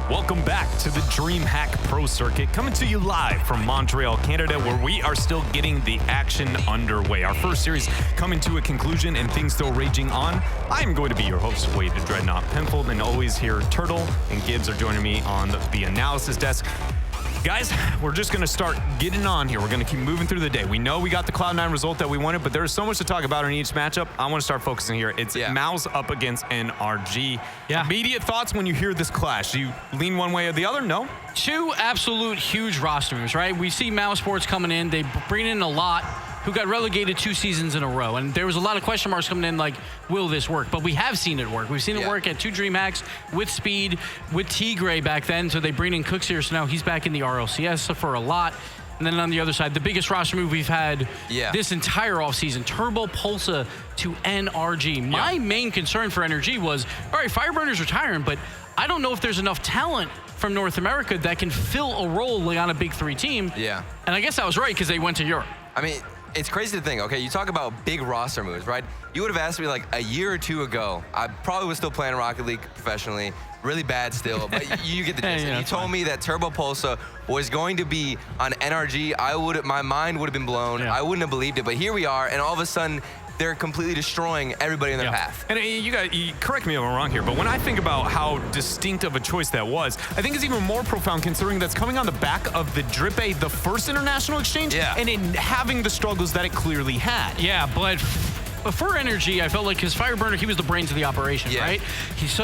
Welcome back to the DreamHack Pro Circuit, coming to you live from Montreal, Canada, where we are still getting the action underway. Our first series coming to a conclusion and things still raging on. I'm going to be your host, Wade the Dreadnought Penfold, and always here, Turtle and Gibbs are joining me on the analysis desk. Guys, we're just going to start getting on here. We're going to keep moving through the day. We know we got the Cloud9 result that we wanted, but there's so much to talk about in each matchup. I want to start focusing here. It's Mouse up against NRG. Immediate thoughts when you hear this clash? Do you lean one way or the other? No? Two absolute huge roster moves, right? We see Mousesports coming in. They bring in a lot who got relegated 2 seasons in a row. And there was a lot of question marks coming in like, will this work? But we have seen it work. We've seen it work at 2 DreamHacks with speed, with Tigray back then. So they bring in Cooks here. So now he's back in the RLCS for a lot. And then on the other side, the biggest roster move we've had this entire offseason, Turbo Pulsa to NRG. My main concern for NRG was, all right, Fireburner's retiring, but I don't know if there's enough talent from North America that can fill a role like on a big 3 team. And I guess I was right because they went to Europe. I mean, it's crazy to think, okay, you talk about big roster moves, right? You would have asked me like a year or 2 ago, I probably was still playing Rocket League professionally, really bad still, but you get the gist. You told me that Turbo Pulsa was going to be on NRG, my mind would have been blown. I wouldn't have believed it, but here we are, and all of a sudden, they're completely destroying everybody in their path. And you correct me if I'm wrong here, but when I think about how distinct of a choice that was, I think it's even more profound considering that's coming on the back of the Drip A, the first international exchange, and in having the struggles that it clearly had. Yeah, but for NRG, I felt like his Fireburner, he was the brains of the operation, right? He's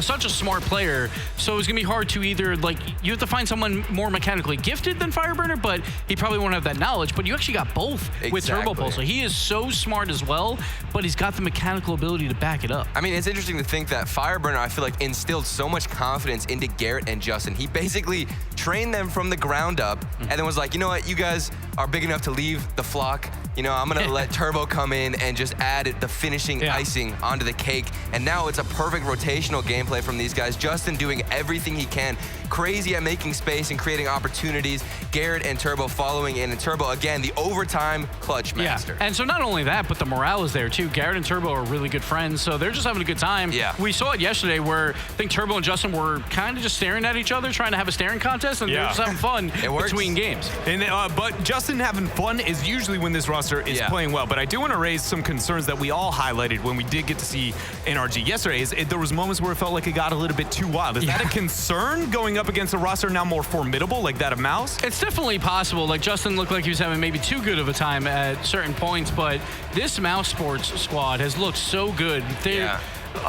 such a smart player, so it's gonna be hard to either, like, you have to find someone more mechanically gifted than Fireburner, but he probably won't have that knowledge, but you actually got both with Turbo Pulse. So he is so smart as well, but he's got the mechanical ability to back it up. I mean, it's interesting to think that Fireburner, I feel like, instilled so much confidence into Garrett and Justin. He basically trained them from the ground up and then was like, you know what, you guys are big enough to leave the flock. You know, I'm gonna let Turbo come in and just add the finishing icing onto the cake. And now it's a perfect rotational gameplay from these guys. Justin doing everything he can, crazy at making space and creating opportunities. Garrett and Turbo following in, and Turbo, again, the overtime clutch master. And so not only that, but the morale is there too. Garrett and Turbo are really good friends, so they're just having a good time. We saw it yesterday where I think Turbo and Justin were kind of just staring at each other, trying to have a staring contest, and they're just having fun between games. And but Justin having fun is usually when this roster is playing well. But I do want to raise some concerns that we all highlighted when we did get to see NRG yesterday. There was moments where it felt like it got a little bit too wild. Is that a concern going up against a roster now more formidable like that of Mouse? It's definitely possible. Like, Justin looked like he was having maybe too good of a time at certain points, but this Mousesports squad has looked so good. They're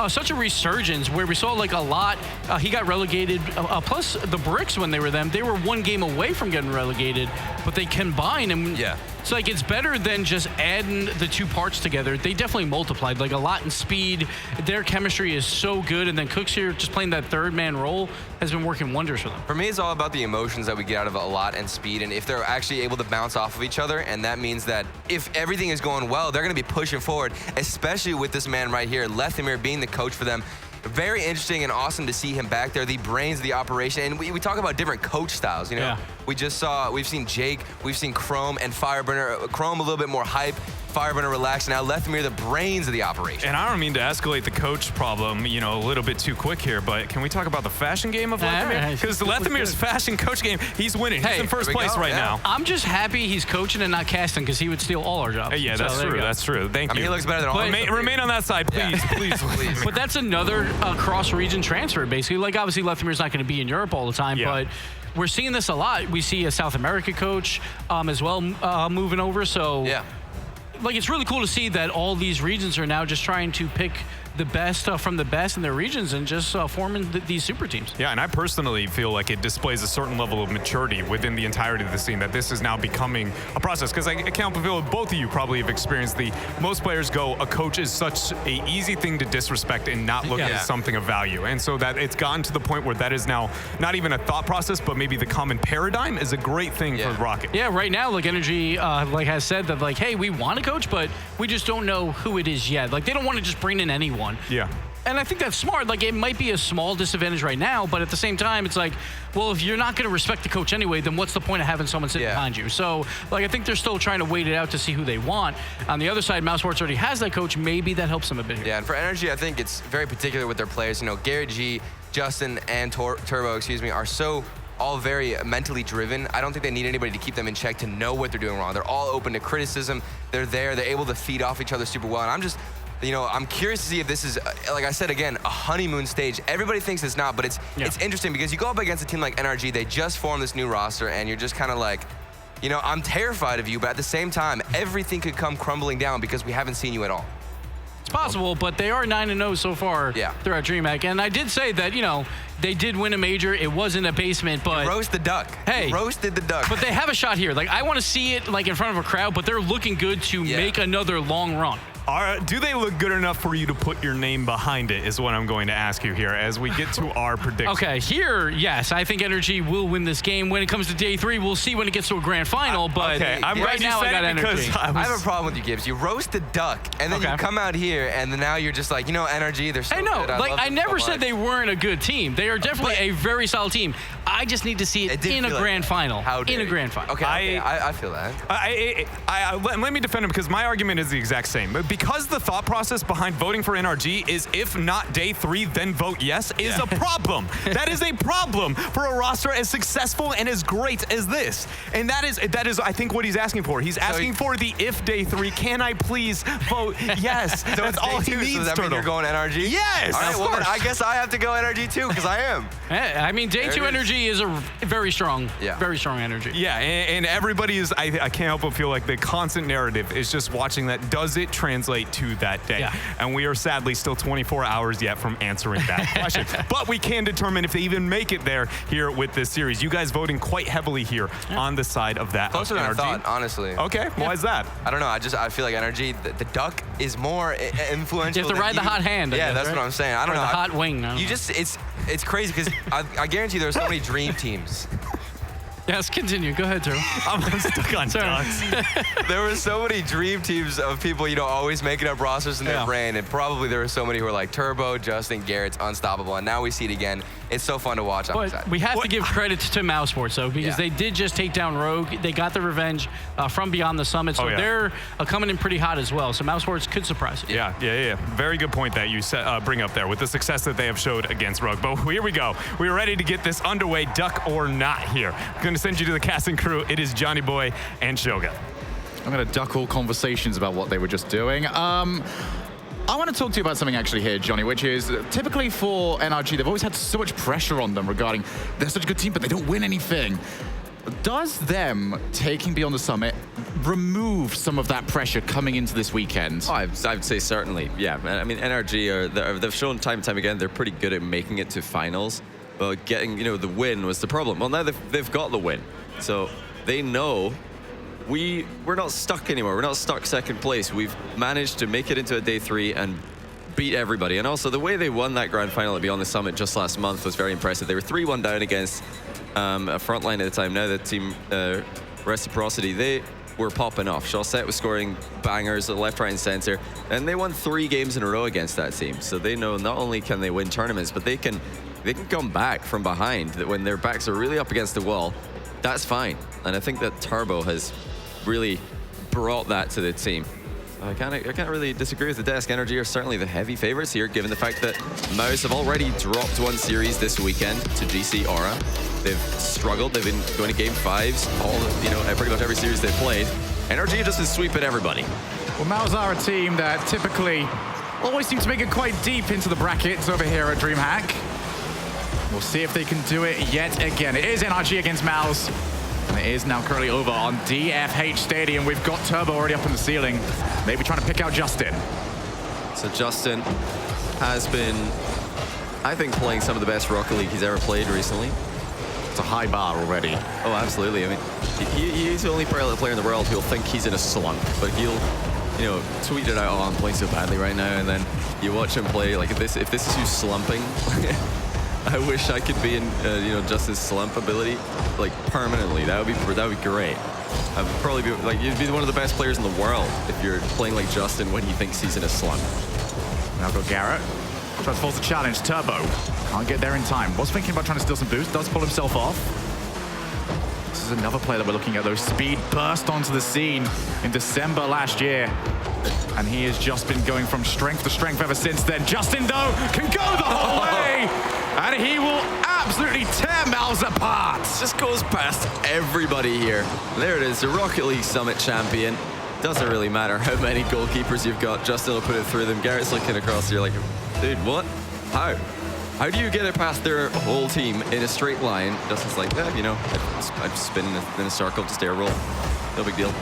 such a resurgence where we saw like a lot. He got relegated, plus the Bricks when they were them, they were 1 game away from getting relegated, but they combined and it's like it's better than just adding the 2 parts together. They definitely multiplied like a lot in speed. Their chemistry is so good, and then Cooks here just playing that 3rd man role has been working wonders for them. For me, it's all about the emotions that we get out of a lot and speed, and if they're actually able to bounce off of each other, and that means that if everything is going well, they're going to be pushing forward, especially with this man right here, Lethemir, being the coach for them. Very interesting and awesome to see him back there, the brains of the operation. And we talk about different coach styles, you know. We've seen Jake, we've seen Chrome and Fireburner. Chrome a little bit more hype, Fireburner relaxed. Now Lethemir, the brains of the operation. And I don't mean to escalate the coach problem, you know, a little bit too quick here, but can we talk about the fashion game of Lethemir? Because Lethemir's fashion coach game, he's winning. He's in first place right now. I'm just happy he's coaching and not casting, because he would steal all our jobs. Yeah, that's true. That's true. Thank you. I mean, he looks better than all of us. Remain on that side, please, please. But that's another cross-region transfer, basically. Like, obviously, Lethemir's not going to be in Europe all the time, but we're seeing this a lot. We see a South America coach as well moving over, so like, it's really cool to see that all these regions are now just trying to pick the best from the best in their regions and just forming these super teams. Yeah, and I personally feel like it displays a certain level of maturity within the entirety of the scene, that this is now becoming a process. Because I can't feel both of you probably have experienced most players go, a coach is such an easy thing to disrespect and not look at something of value. And so that it's gotten to the point where that is now not even a thought process, but maybe the common paradigm is a great thing for Rocket. Yeah, right now, like, NRG like has said that, like, hey, we want a coach, but we just don't know who it is yet. Like, they don't want to just bring in anyone. Yeah. And I think that's smart. Like, it might be a small disadvantage right now, but at the same time, it's like, well, if you're not going to respect the coach anyway, then what's the point of having someone sit behind you? So, like, I think they're still trying to wait it out to see who they want. On the other side, Mousesports already has that coach. Maybe that helps them a bit here. Yeah, and for NRG, I think it's very particular with their players. You know, Garrett G Justin and Turbo, excuse me, are so all very mentally driven. I don't think they need anybody to keep them in check to know what they're doing wrong. They're all open to criticism. They're able to feed off each other super well. And I'm just, I'm curious to see if this is, like I said again, a honeymoon stage. Everybody thinks it's not, but it's interesting because you go up against a team like NRG, they just formed this new roster, and you're just kind of like, I'm terrified of you, but at the same time, everything could come crumbling down because we haven't seen you at all. It's possible, but they are 9-0 so far throughout DreamHack. And I did say that, they did win a major. It wasn't a basement, but... You roast the duck. Hey. You roasted the duck. But they have a shot here. Like, I want to see it, like, in front of a crowd, but they're looking good to make another long run. Do they look good enough for you to put your name behind it is what I'm going to ask you here as we get to our prediction. Okay, here, yes, I think NRG will win this game. When it comes to day 3, we'll see when it gets to a grand final, but right now I got NRG. I have a problem with you, Gibbs. You roast the duck, and then you come out here, and then now you're just like, NRG, they're so good. I never said they weren't a good team. They are definitely a very solid team. I just need to see it in a grand final. In a grand final. Okay, I feel that. Let me defend him because my argument is the exact same. Because the thought process behind voting for NRG is if not day 3, then vote yes, is a problem. That is a problem for a roster as successful and as great as this. And that is I think what he's asking for. He's asking for the if day 3, can I please vote yes? So that's all he needs. So does that mean you're going NRG? Yes. All right, well then I guess I have to go NRG too because I am. I mean, day 2 NRG is a very strong energy. Yeah, and everybody is, I can't help but feel like the constant narrative is just watching that. Does it translate to that day? Yeah. And we are sadly still 24 hours yet from answering that question. But we can determine if they even make it there here with this series. You guys voting quite heavily here on the side of that. Closer than I thought, honestly. Okay, why is that? I don't know. I feel like NRG, the duck is more influential. You have to ride the hot hand. Yeah, that's what I'm saying. I don't know. The hot wing. It's crazy because I guarantee there are so many dream teams. Yes, continue. Go ahead, Drew. I'm stuck on ducks. There were so many dream teams of people, always making up rosters in their brain, and probably there were so many who were like Turbo, Justin, Garrett's unstoppable, and now we see it again. It's so fun to watch. But we have to give credit to Mousesports, though, because they did just take down Rogue. They got the revenge from beyond the summit, so they're coming in pretty hot as well. So Mousesports could surprise you. Yeah. Very good point that you bring up there with the success that they have showed against Rogue. But here we go. We're ready to get this underway, duck or not here. I'm going to send you to the casting crew. It is Johnny Boy and Shogun. I'm going to duck all conversations about what they were just doing. I want to talk to you about something actually here, Johnny, which is typically for NRG, they've always had so much pressure on them regarding they're such a good team, but they don't win anything. Does them taking Beyond the Summit remove some of that pressure coming into this weekend? Oh, I'd say certainly, yeah. I mean, NRG, they've shown time and time again they're pretty good at making it to finals, but getting, the win was the problem. Well, now they've got the win, so they know we're not stuck anymore. We're not stuck second place. We've managed to make it into a day 3 and beat everybody. And also the way they won that grand final at Beyond the Summit just last month was very impressive. They were 3-1 down against a frontline at the time. Now the team Reciprocity, they were popping off. Chaussette was scoring bangers left, right, and center. And they won 3 games in a row against that team. So they know not only can they win tournaments, but they can come back from behind. That when their backs are really up against the wall, that's fine. And I think that Turbo has really brought that to the team. I can't really disagree with the desk. NRG are certainly the heavy favorites here, given the fact that Mouse have already dropped one series this weekend to GC Aura. They've struggled. They've been going to game 5s pretty much every series they've played. NRG just is sweeping everybody. Well, Mouse are a team that typically always seem to make it quite deep into the brackets over here at DreamHack. We'll see if they can do it yet again. It is NRG against Mouse. And it is now currently over on DFH Stadium. We've got Turbo already up in the ceiling. Maybe trying to pick out Justin. So Justin has been, I think, playing some of the best Rocket League he's ever played recently. It's a high bar already. Oh, absolutely. I mean, he's the only player in the world who'll think he's in a slump, but he'll, tweet it out, oh, I'm playing so badly right now, and then you watch him play, like, if this is you slumping, I wish I could be in, Justin's slump ability, like, permanently. That would be great. I'd probably be, like, you'd be one of the best players in the world if you're playing like Justin when he thinks he's in a slump. Now got Garrett. Tries to force the challenge. Turbo can't get there in time. Was thinking about trying to steal some boost. Does pull himself off. This is another player that we're looking at, though. Speed burst onto the scene in December last year. And he has just been going from strength to strength ever since then. Justin, though, can go the whole way. and he will absolutely tear Mouse apart. Just goes past everybody here. There it is, the Rocket League Summit champion. Doesn't really matter how many goalkeepers you've got. Justin will put it through them. Garrett's looking across here like, dude, what? How? How do you get it past their whole team in a straight line? Justin's like, yeah, you know, I'm spinning in a circle to stay a roll. No big deal.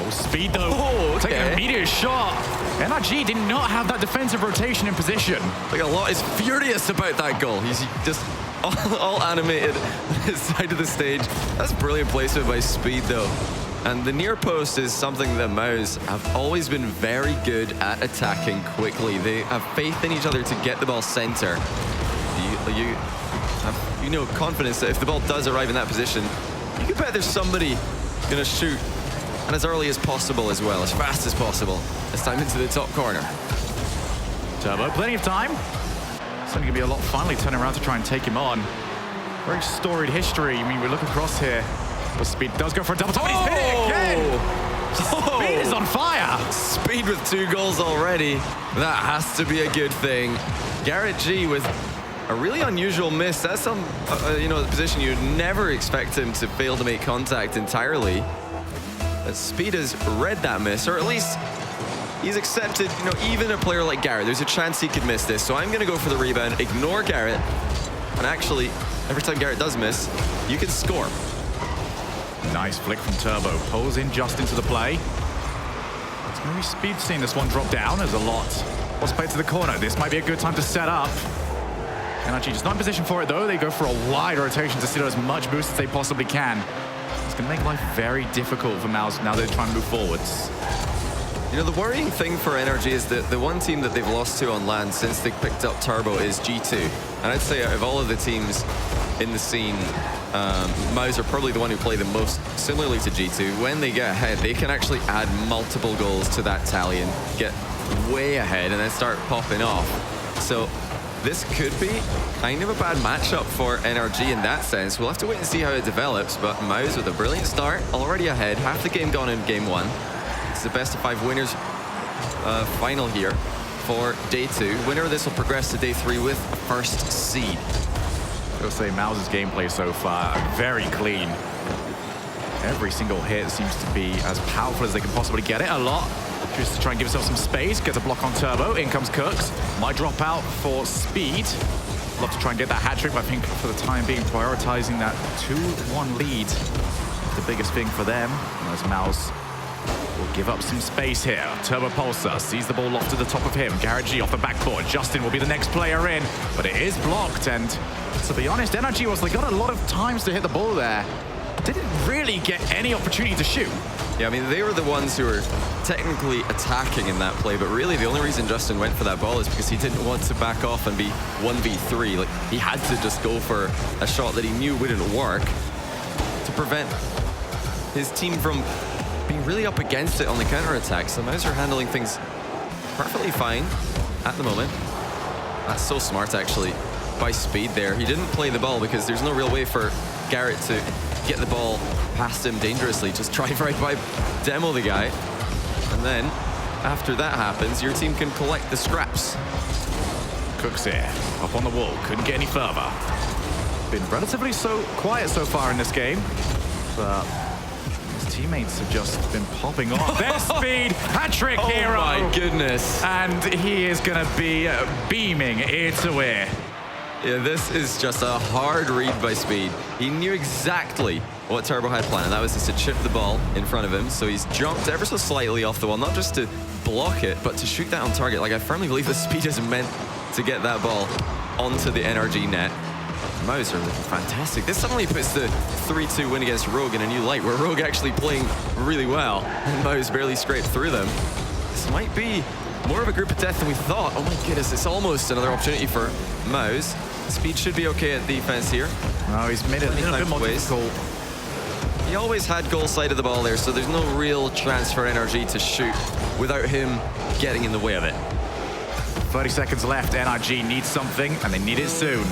Oh, speed though. Oh, okay. Take an immediate shot. NRG did not have that defensive rotation in position. Like, a lot is furious about that goal. He's just all animated on his side of the stage. That's brilliant placement by Speed though. And the near post is something that Mouse have always been very good at attacking quickly. They have faith in each other to get the ball center. You have, you know, confidence that if the ball does arrive in that position, you can bet there's somebody gonna shoot, and as early as possible as well, as fast as possible. It's time into the top corner. Turbo, plenty of time. It's only gonna be a lot finally turning around to try and take him on. Very storied history. I mean, we look across here. Well, Speed does go for a double top, and he's hit it again! Speed is on fire! Speed with 2 goals already. That has to be a good thing. Garrett G with a really unusual miss. That's some, you know, the position you'd never expect him to fail to make contact entirely. But Speed has read that miss, or at least he's accepted, you know, even a player like Garrett, there's a chance he could miss this. So I'm gonna go for the rebound, ignore Garrett, and actually, every time Garrett does miss, you can score. Nice flick from Turbo. Pulls in just into the play. It's going to be Speed seeing this one drop down. There's a lot. What's played to the corner? This might be a good time to set up. NRG just not in position for it, though. They go for a wide rotation to steal as much boost as they possibly can. It's going to make life very difficult for Mouse now they're trying to move forwards. You know, the worrying thing for NRG is that the one team that they've lost to on land since they picked up Turbo is G2. And I'd say out of all of the teams in the scene, Mouse are probably the one who play the most similarly to G2. When they get ahead, they can actually add multiple goals to that tally and get way ahead and then start popping off. So this could be kind of a bad matchup for NRG in that sense. We'll have to wait and see how it develops, but Mouse with a brilliant start, already ahead, half the game gone in game 1. It's the best of 5 winners final here for day 2. Winner of this will progress to day 3 with a first seed. I'll say Mouse's gameplay so far, very clean. Every single hit seems to be as powerful as they can possibly get it. A lot. Just to try and give himself some space. Gets a block on Turbo. In comes Cooks. Might drop out for Speed. Love to try and get that hat trick, but I think for the time being, prioritizing that 2-1 lead is the biggest thing for them. As Mouse will give up some space here. Turbo Pulsar sees the ball off to the top of him. Garrett G off the backboard. Justin will be the next player in, but it is blocked. And to be honest, NRG was, they got a lot of times to hit the ball there. Didn't really get any opportunity to shoot. Yeah, I mean, they were the ones who were technically attacking in that play, but really the only reason Justin went for that ball is because he didn't want to back off and be 1v3. Like, he had to just go for a shot that he knew wouldn't work to prevent his team from being really up against it on the counter-attack. So Mouse are handling things perfectly fine at the moment. That's so smart, actually, by Speed there. He didn't play the ball because there's no real way for Garrett to get the ball past him dangerously. Just drive right by, demo the guy. And then, after that happens, your team can collect the scraps. Cooks here, up on the wall, couldn't get any further. Been relatively quiet so far in this game, but his teammates have just been popping off. There's Speed, hat-trick hero! Oh my goodness. And he is gonna be beaming ear to ear. Yeah, this is just a hard read by Speed. He knew exactly what Turbo had planned, and that was just to chip the ball in front of him. So he's jumped ever so slightly off the wall, not just to block it, but to shoot that on target. Like, I firmly believe that Speed is meant to get that ball onto the NRG net. Mouse are looking fantastic. This suddenly puts the 3-2 win against Rogue in a new light, where Rogue actually playing really well, and Mouse barely scraped through them. This might be more of a group of death than we thought. Oh my goodness, it's almost another opportunity for Mouse. Speed should be okay at defense here. Oh, he's made it a little bit more difficult. He always had goal side of the ball there, so there's no real chance for NRG to shoot without him getting in the way of it. 30 seconds left. NRG needs something, and they need it soon.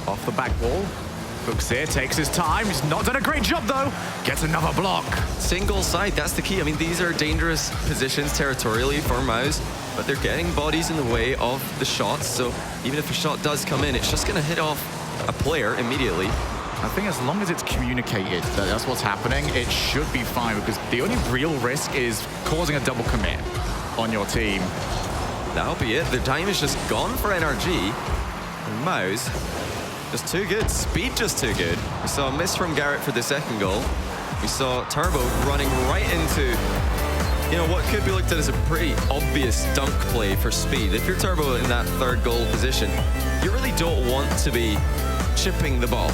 Off the back wall. Cooks here, takes his time. He's not done a great job, though. Gets another block. Single side, that's the key. I mean, these are dangerous positions territorially for Mouse. but they're getting bodies in the way of the shots, so even if a shot does come in, it's just going to hit off a player immediately. I think as long as it's communicated that that's what's happening, it should be fine, because the only real risk is causing a double commit on your team. That'll be it. The time is just gone for NRG. And Mouse, just too good. Speed just too good. We saw a miss from Garrett for the second goal. We saw Turbo running right into, you know, what could be looked at as a pretty obvious dunk play for Speed. If you're Turbo in that third goal position, you really don't want to be chipping the ball.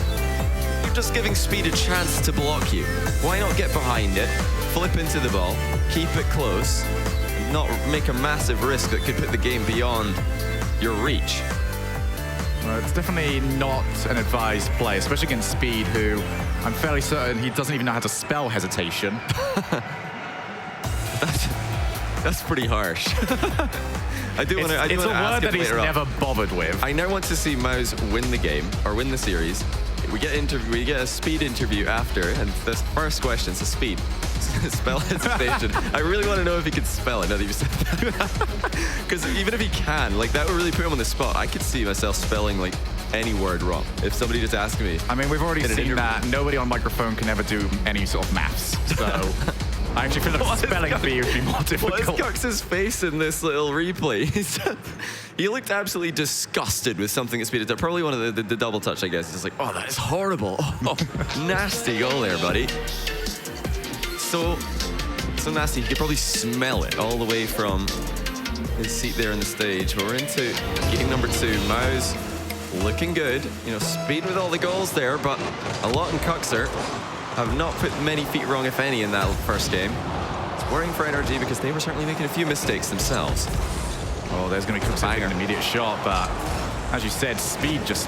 You're just giving Speed a chance to block you. Why not get behind it, flip into the ball, keep it close, and not make a massive risk that could put the game beyond your reach? Well, it's definitely not an advised play, especially against Speed, who I'm fairly certain he doesn't even know how to spell hesitation. That's pretty harsh. I do want to ask It's a word that he's never bothered with. I now want to see Mouse win the game, or win the series. We get a Speed interview after, and the first question is Speed. Spell hesitation. I really want to know if he can spell it now that you said that. Because even if he can, like, that would really put him on the spot. I could see myself spelling, like, any word wrong if somebody just asked me. I mean, we've already seen that nobody on microphone can ever do any sort of maths. So I actually feel like spelling bee would be more difficult. What is Cux's face in this little replay? He looked absolutely disgusted with something at Speed. Probably one of the double touch, I guess. It's just like, oh, that is horrible. Oh, nasty goal there, buddy. So nasty. He could probably smell it all the way from his seat there on the stage. But we're into game number 2. Mouse looking good. You know, Speed with all the goals there, but a lot in Cuxer have not put many feet wrong, if any, in that first game. It's worrying for NRG because they were certainly making a few mistakes themselves. Oh, there's going to be Cuxer an immediate shot, but as you said, Speed just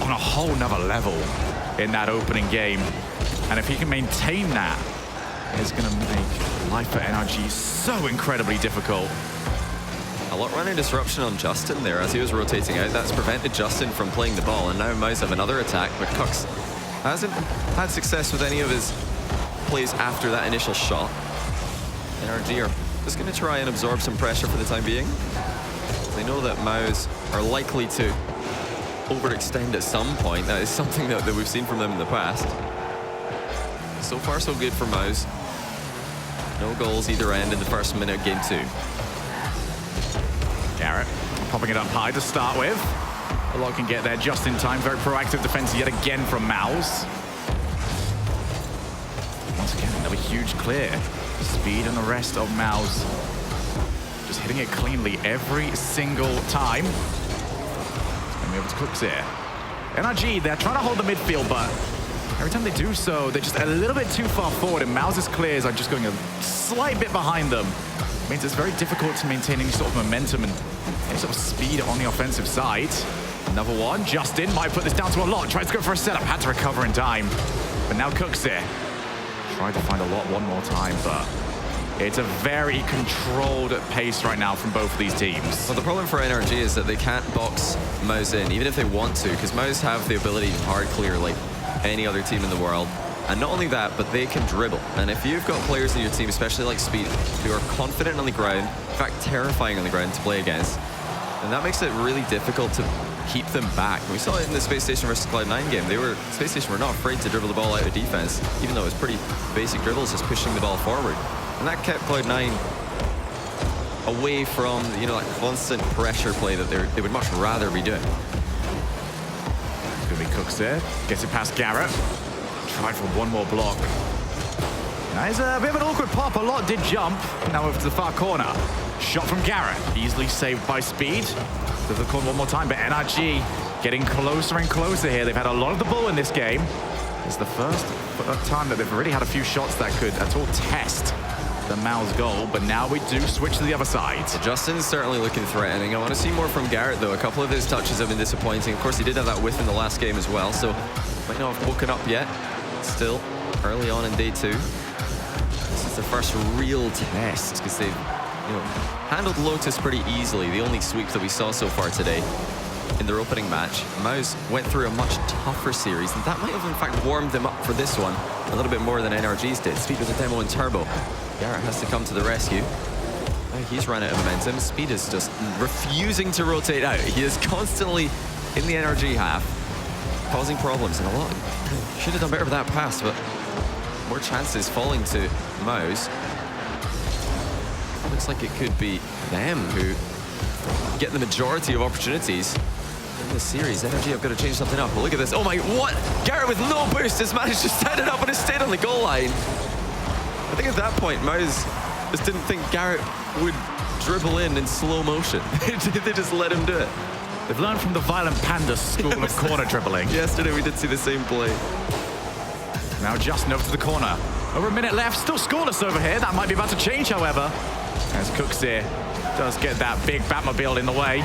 on a whole nother level in that opening game. And if he can maintain that, it's going to make life for NRG so incredibly difficult. A lot running disruption on Justin there as he was rotating out. That's prevented Justin from playing the ball, and now Mouse have another attack, but Cux hasn't had success with any of his plays after that initial shot. NRG are just going to try and absorb some pressure for the time being. They know that Mouse are likely to overextend at some point. That is something that we've seen from them in the past. So far, so good for Mouse. No goals either end in the first minute of game 2. Garrett popping it up high to start with. A lot can get there just in time. Very proactive defense yet again from Mouse. Once again, another huge clear. Speed and the rest of Mouse just hitting it cleanly every single time. And we're able to Cooks here. NRG, they're trying to hold the midfield, but every time they do so, they're just a little bit too far forward, and Mouse's clears are just going a slight bit behind them. It means it's very difficult to maintain any sort of momentum and any sort of speed on the offensive side. Another one, Justin might put this down to a lot. Tries to go for a setup, had to recover in time. But now Cooks here. Tried to find a lot one more time, but it's a very controlled pace right now from both of these teams. Well, the problem for NRG is that they can't box Mouse in, even if they want to, because Mouse have the ability to hard clear like any other team in the world. And not only that, but they can dribble. And if you've got players in your team, especially like Speed, who are confident on the ground, in fact, terrifying on the ground to play against, and that makes it really difficult to keep them back. We saw it in the Space Station versus Cloud9 game. Space Station were not afraid to dribble the ball out of defense, even though it was pretty basic dribbles, just pushing the ball forward. And that kept Cloud9 away from, you know, that constant pressure play that they would much rather be doing. It's going to be Cooks there. Gets it past Garrett. Tried for one more block. Now it's a bit of an awkward pop. A lot did jump. Now over to the far corner. Shot from Garrett. Easily saved by Speed. To the corner one more time, but NRG getting closer and closer here. They've had a lot of the ball in this game. It's the first time that they've already had a few shots that could at all test the Mouse goal, but now we do switch to the other side. Justin's certainly looking threatening. I want to see more from Garrett, though. A couple of his touches have been disappointing. Of course, he did have that whiff in the last game as well, so might not have woken up yet. Still early on in day 2. This is the first real test because they've handled Lotus pretty easily. The only sweep that we saw so far today in their opening match. Mouse went through a much tougher series, and that might have in fact warmed them up for this one a little bit more than NRG's did. Speed with a demo and Turbo. Garrett has to come to the rescue. He's run out of momentum. Speed is just refusing to rotate out. He is constantly in the NRG half, causing problems, and a lot. Should have done better with that pass, but more chances falling to Mouse. Looks like it could be them who get the majority of opportunities in this series. NRG have got to change something up. But look at this. Oh my, what? Garrett with no boost has managed to stand it up and has stayed on the goal line. I think at that point, Mouse just didn't think Garrett would dribble in slow motion. They just let him do it. They've learned from the Violent Panda school of corner dribbling. Yesterday we did see the same play. Now Justin over to the corner. Over a minute left, still scoreless over here. That might be about to change, however. As Cooks here does get that big Batmobile in the way.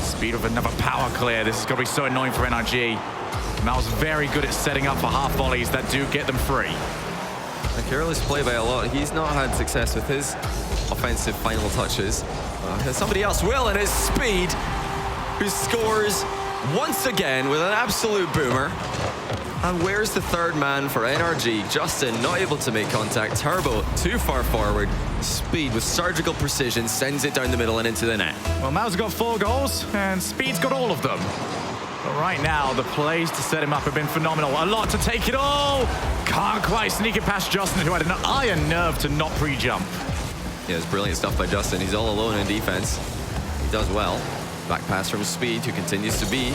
Speed with another power clear. This is going to be so annoying for NRG. Mal's very good at setting up for half volleys that do get them free. A careless play by a lot. He's not had success with his offensive final touches. Somebody else will, and it's Speed, who scores once again with an absolute boomer. And where's the third man for NRG? Justin not able to make contact. Turbo too far forward. Speed with surgical precision sends it down the middle and into the net. Well, Mal's got 4 goals, and Speed's got all of them. But right now, the plays to set him up have been phenomenal. A lot to take it all. Can't quite sneak it past Justin, who had an iron nerve to not pre-jump. Yeah, it's brilliant stuff by Justin. He's all alone in defense. He does well. Back pass from Speed, who continues to be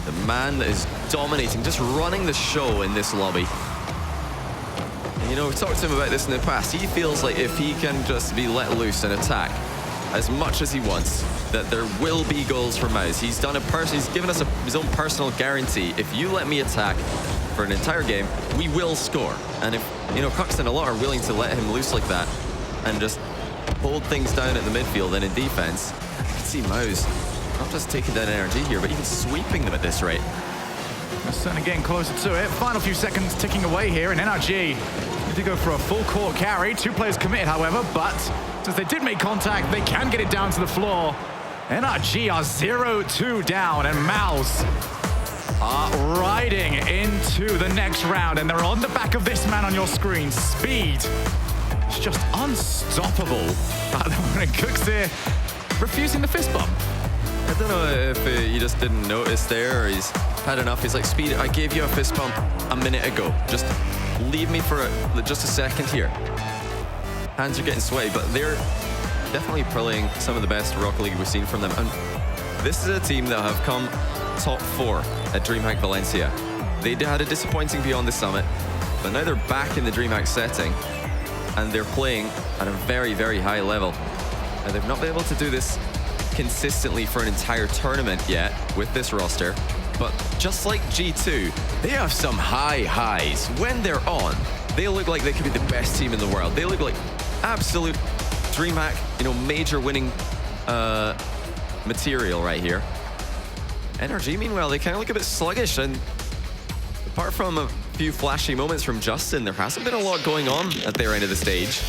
the man that is dominating, just running the show in this lobby. And, you know, we've talked to him about this in the past. He feels like if he can just be let loose and attack as much as he wants, that there will be goals for Mouse. He's done he's given us his own personal guarantee. If you let me attack for an entire game, we will score. And if, you know, Cox and a lot are willing to let him loose like that and just hold things down at the midfield and in defense, I can see Mouse not just taking down NRG here, but even sweeping them at this rate. They're certainly getting closer to it. Final few seconds ticking away here, and NRG need to go for a full court carry. 2 players committed, however, but since they did make contact, they can get it down to the floor. NRG are 0-2 down, and Mouse are riding into the next round, and they're on the back of this man on your screen. Speed is just unstoppable. And Cooks here refusing the fist bump. I don't know if he just didn't notice there or he's had enough. He's like, Speed, I gave you a fist bump a minute ago. Just leave me for just a second here. Hands are getting sweaty, but they're definitely playing some of the best Rocket League we've seen from them. And this is a team that have come top 4 at DreamHack Valencia. They had a disappointing beyond the summit, but now they're back in the DreamHack setting and they're playing at a very, very high level. And they've not been able to do this consistently for an entire tournament yet with this roster, but just like G2, they have some high highs. When they're on, they look like they could be the best team in the world. They look like absolute DreamHack, you know, major winning material right here. NRG, meanwhile, they kind of look a bit sluggish, and apart from a few flashy moments from Justin, there hasn't been a lot going on at their end of the stage.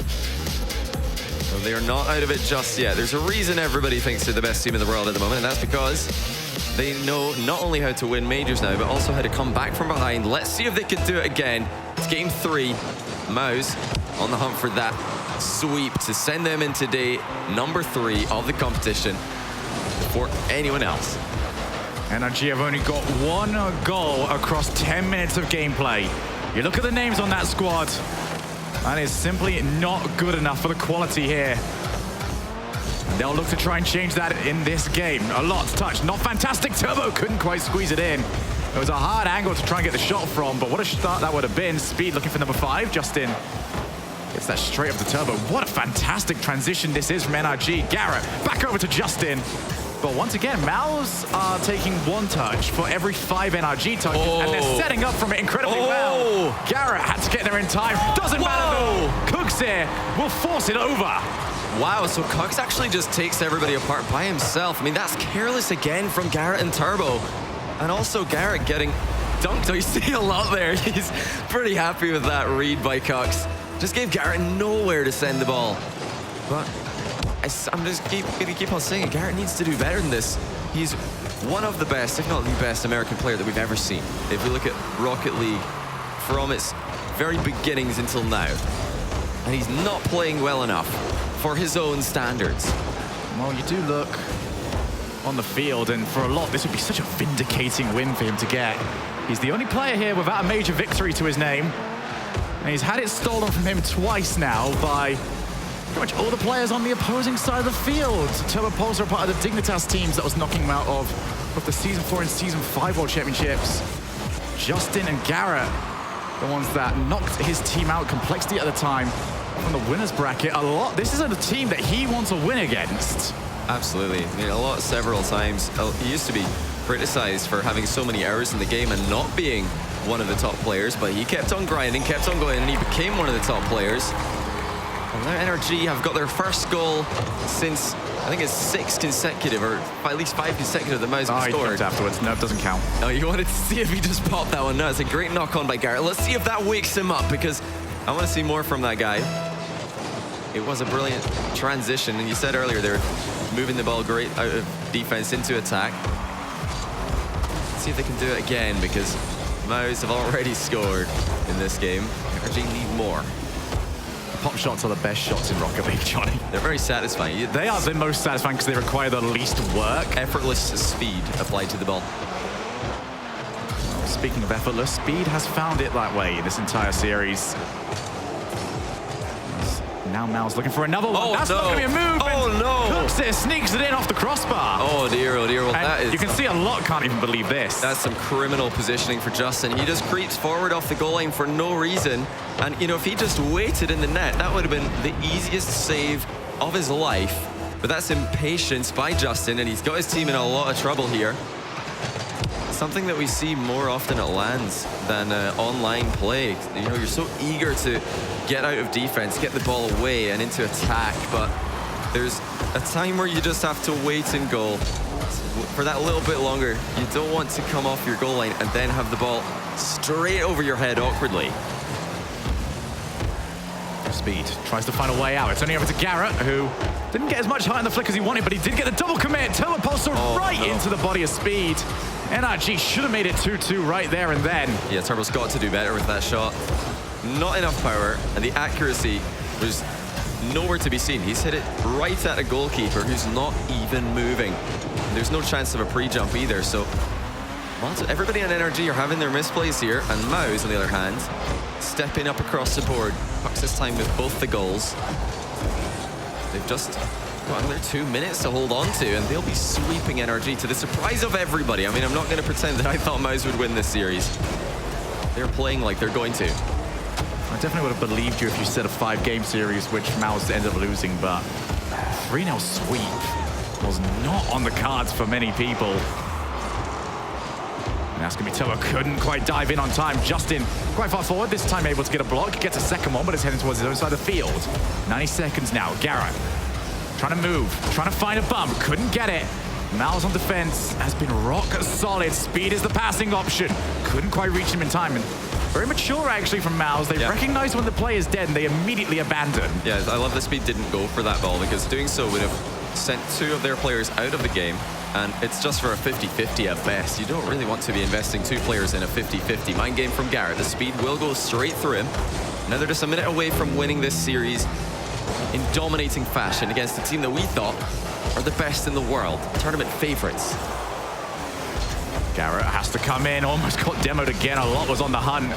So they are not out of it just yet. There's a reason everybody thinks they're the best team in the world at the moment, and that's because they know not only how to win majors now, but also how to come back from behind. Let's see if they can do it again. It's game 3. Mouse on the hunt for that sweep to send them into day number 3 of the competition before anyone else. NRG have only got 1 goal across 10 minutes of gameplay. You look at the names on that squad, and it's simply not good enough for the quality here. They'll look to try and change that in this game. A lot's touched, not fantastic. Turbo couldn't quite squeeze it in. It was a hard angle to try and get the shot from, but what a start that would have been. Speed looking for number 5. Justin gets that straight up the Turbo. What a fantastic transition this is from NRG. Garrett back over to Justin. But once again, Mouse are taking 1 touch for every 5 NRG touches, and they're setting up from it incredibly well. Garrett had to get there in time. Doesn't matter though. Cooks here will force it over. Wow, so Cox actually just takes everybody apart by himself. I mean, that's careless again from Garrett and Turbo. And also Garrett getting dunked. You see a lot there. He's pretty happy with that read by Cox. Just gave Garrett nowhere to send the ball. But I'm just gonna keep on saying it. Garrett needs to do better than this. He's one of the best, if not the best, American player that we've ever seen. If we look at Rocket League from its very beginnings until now. And he's not playing well enough for his own standards. Well, you do look on the field, and for a lot, this would be such a vindicating win for him to get. He's the only player here without a major victory to his name, and he's had it stolen from him twice now by pretty much all the players on the opposing side of the field. Turbo Pulsar are part of the Dignitas teams that was knocking him out of both the Season 4 and Season 5 World Championships. Justin and Garrett, the ones that knocked his team out, Complexity at the time, from the winner's bracket. A lot. This is a team that he wants to win against. Absolutely. I mean, several times. He used to be criticized for having so many errors in the game and not being one of the top players, but he kept on grinding, kept on going, and he became one of the top players. And now NRG have got their first goal since, I think it's 6 consecutive, or at least 5 consecutive that Mouse He scored. jumped afterwards. No, it doesn't count. Oh, you wanted to see if he just popped that one. No, it's a great knock on by Garrett. Let's see if that wakes him up, because I want to see more from that guy. It was a brilliant transition, and you said earlier they're moving the ball great out of defense into attack. Let's see if they can do it again, because Mouse have already scored in this game. NRG need more. Pop shots are the best shots in Rocket League, Johnny. They're very satisfying. They are the most satisfying because they require the least work. Effortless speed applied to the ball. Speaking of effortless, Speed has found it that way in this entire series. Now Mal's looking for another one. Oh, That's no. not going to be a move. Oh, no. Cooks it, sneaks it in off the crossbar. Oh dear, oh dear. Well, And that is... you can see a lot can't even believe this. That's some criminal positioning for Justin. He just creeps forward off the goal line for no reason. And, you know, if he just waited in the net, that would have been the easiest save of his life. But that's impatience by Justin, and he's got his team in a lot of trouble here. Something that we see more often at LANs than online play. You know, you're so eager to get out of defense, get the ball away and into attack, but there's a time where you just have to wait in goal for that little bit longer. You don't want to come off your goal line and then have the ball straight over your head awkwardly. Speed tries to find a way out. It's only over to Garrett, who didn't get as much height on the flick as he wanted, but he did get the double commit. Turbo Pulsar right into the body of Speed. NRG should have made it 2-2 right there and then. Yeah, Turbo's got to do better with that shot. Not enough power, and the accuracy was nowhere to be seen. He's hit it right at a goalkeeper who's not even moving. There's no chance of a pre-jump either, so everybody on NRG are having their misplays here, and Mouse, on the other hand, stepping up across the board. Pucks this time with both the goals. They've just got another 2 minutes to hold on to, and they'll be sweeping NRG to the surprise of everybody. I mean, I'm not going to pretend that I thought Mouse would win this series. They're playing like they're going to. I definitely would have believed you if you said a 5-game series, which Mouse ended up losing, but 3-0 sweep was not on the cards for many people. And that's going to be Turbo. Couldn't quite dive in on time. Justin quite far forward, this time able to get a block. Gets a second one, but is heading towards his own side of the field. 90 seconds now. Garrett trying to move, trying to find a bump. Couldn't get it. Mal's on defense has been rock solid. Speed is the passing option. Couldn't quite reach him in time. And very mature, actually, from Mal's. They recognize when the play is dead, and they immediately abandon. Yeah, I love that Speed didn't go for that ball, because doing so would have sent 2 of their players out of the game, and it's just for a 50-50 at best. You don't really want to be investing 2 players in a 50-50. Mind game from Garrett. The Speed will go straight through him. Now they're just a minute away from winning this series in dominating fashion against a team that we thought are the best in the world, tournament favorites. Garrett has to come in, almost got demoed again. A lot was on the hunt.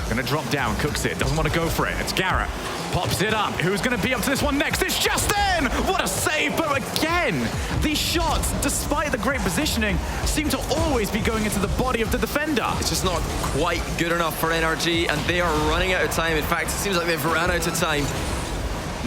Gonna drop down, cooks it, doesn't want to go for it. It's Garrett, pops it up. Who's gonna be up to this one next? It's Justin! What a save, but again, these shots, despite the great positioning, seem to always be going into the body of the defender. It's just not quite good enough for NRG, and they are running out of time. In fact, it seems like they've run out of time.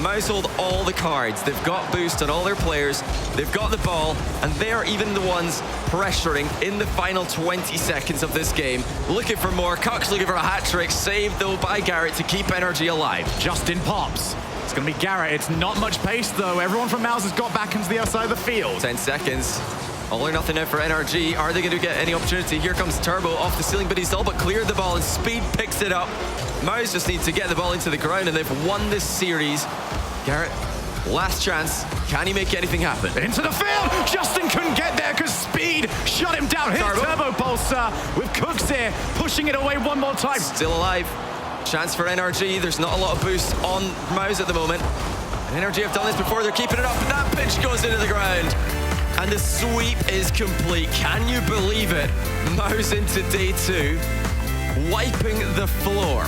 Mouse hold all the cards. They've got boost on all their players. They've got the ball, and they are even the ones pressuring in the final 20 seconds of this game. Looking for more. Cox looking for a hat trick. Saved, though, by Garrett to keep NRG alive. Justin pops. It's going to be Garrett. It's not much pace, though. Everyone from Mouse has got back into the outside of the field. 10 seconds. All or nothing now for NRG. Are they going to get any opportunity? Here comes Turbo off the ceiling, but he's all but cleared the ball, and Speed picks it up. Mouse just needs to get the ball into the ground, and they've won this series. Garrett, last chance. Can he make anything happen? Into the field! Justin couldn't get there because Speed shut him down. Hit Turbo Pulsar with Cooks here, pushing it away one more time. Still alive. Chance for NRG. There's not a lot of boost on Mouse at the moment. NRG have done this before, they're keeping it up, but that pitch goes into the ground. And the sweep is complete. Can you believe it? Mouse into day 2, wiping the floor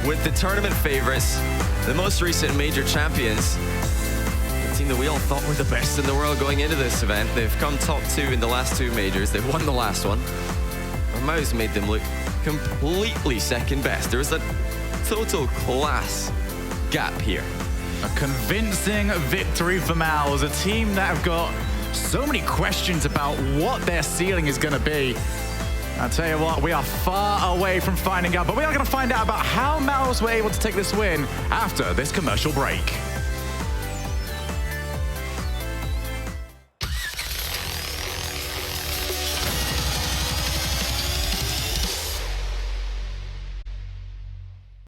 with the tournament favorites, the most recent major champions. The team that we all thought were the best in the world going into this event. They've come top 2 in the last 2 majors. They've won the last one. And Mouse made them look completely second best. There was a total class gap here. A convincing victory for Mouse, a team that have got so many questions about what their ceiling is going to be. I'll tell you what, we are far away from finding out, but we are going to find out about how Mouse were able to take this win after this commercial break.